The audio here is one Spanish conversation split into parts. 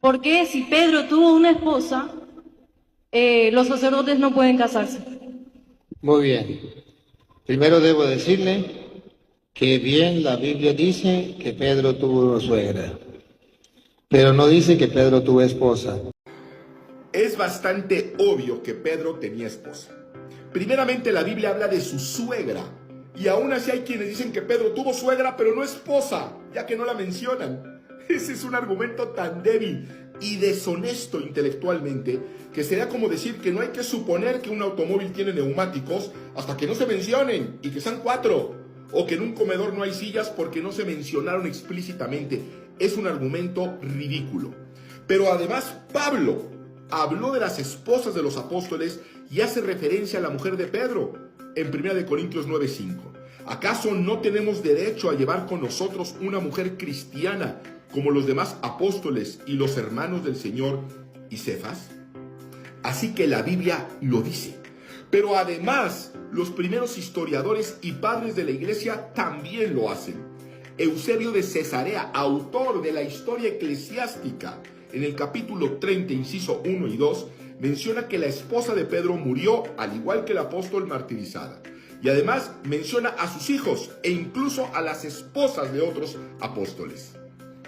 ¿Por qué si Pedro tuvo una esposa, los sacerdotes no pueden casarse? Muy bien. Primero debo decirle que bien la Biblia dice que Pedro tuvo una suegra, pero no dice que Pedro tuvo esposa. Es bastante obvio que Pedro tenía esposa. Primeramente la Biblia habla de su suegra, y aún así hay quienes dicen que Pedro tuvo suegra pero no esposa, ya que no la mencionan. Ese es un argumento tan débil y deshonesto intelectualmente que sería como decir que no hay que suponer que un automóvil tiene neumáticos hasta que no se mencionen y que sean 4, o que en un comedor no hay sillas porque no se mencionaron explícitamente. Es un argumento ridículo. Pero además Pablo habló de las esposas de los apóstoles y hace referencia a la mujer de Pedro en 1 Corintios 9:5. ¿Acaso no tenemos derecho a llevar con nosotros una mujer cristiana como los demás apóstoles y los hermanos del Señor y Cefas? Así que la Biblia lo dice. Pero además, los primeros historiadores y padres de la iglesia también lo hacen. Eusebio de Cesarea, autor de la historia eclesiástica, en el capítulo 30, inciso 1 y 2, menciona que la esposa de Pedro murió al igual que el apóstol martirizada. Y además menciona a sus hijos e incluso a las esposas de otros apóstoles.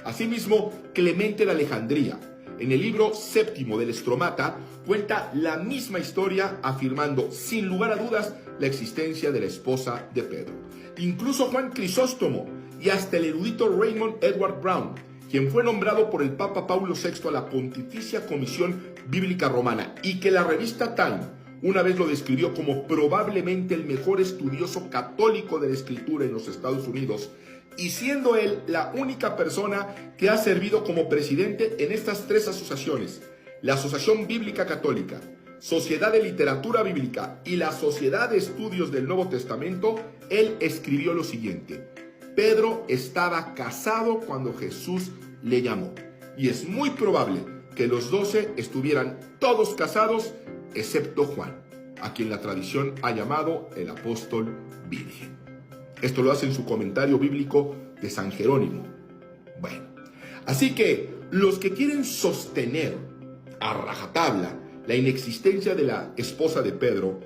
Asimismo, Clemente de Alejandría, en el libro séptimo del Estromata, cuenta la misma historia afirmando sin lugar a dudas la existencia de la esposa de Pedro. Incluso Juan Crisóstomo y hasta el erudito Raymond Edward Brown, quien fue nombrado por el Papa Paulo VI a la Pontificia Comisión Bíblica Romana y que la revista Time una vez lo describió como probablemente el mejor estudioso católico de la Escritura en los Estados Unidos, y siendo él la única persona que ha servido como presidente en estas 3 asociaciones, la Asociación Bíblica Católica, Sociedad de Literatura Bíblica y la Sociedad de Estudios del Nuevo Testamento, él escribió lo siguiente: Pedro estaba casado cuando Jesús le llamó, y es muy probable que los 12 estuvieran todos casados, excepto Juan, a quien la tradición ha llamado el apóstol virgen. Esto lo hace en su comentario bíblico de San Jerónimo. Bueno, así que los que quieren sostener a rajatabla la inexistencia de la esposa de Pedro,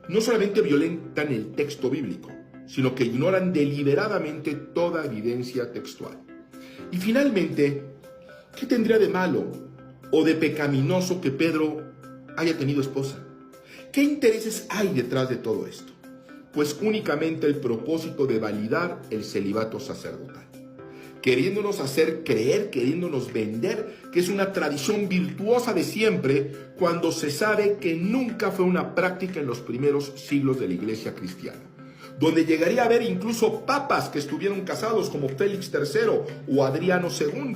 no solamente violentan el texto bíblico, sino que ignoran deliberadamente toda evidencia textual. Y finalmente, ¿qué tendría de malo o de pecaminoso que Pedro haya tenido esposa? ¿Qué intereses hay detrás de todo esto? Pues únicamente el propósito de validar el celibato sacerdotal, queriéndonos hacer creer, queriéndonos vender que es una tradición virtuosa de siempre, cuando se sabe que nunca fue una práctica en los primeros siglos de la iglesia cristiana, donde llegaría a haber incluso papas que estuvieron casados como Félix III o Adriano II,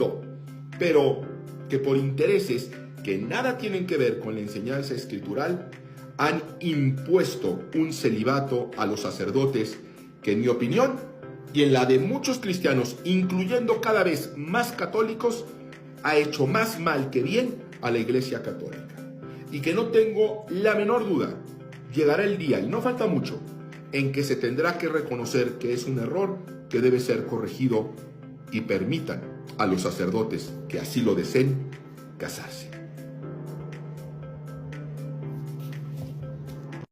pero que por intereses que nada tienen que ver con la enseñanza escritural han impuesto un celibato a los sacerdotes que, en mi opinión y en la de muchos cristianos, incluyendo cada vez más católicos, ha hecho más mal que bien a la iglesia católica. Y que no tengo la menor duda, llegará el día, y no falta mucho, en que se tendrá que reconocer que es un error que debe ser corregido, y permitan a los sacerdotes que así lo deseen casarse.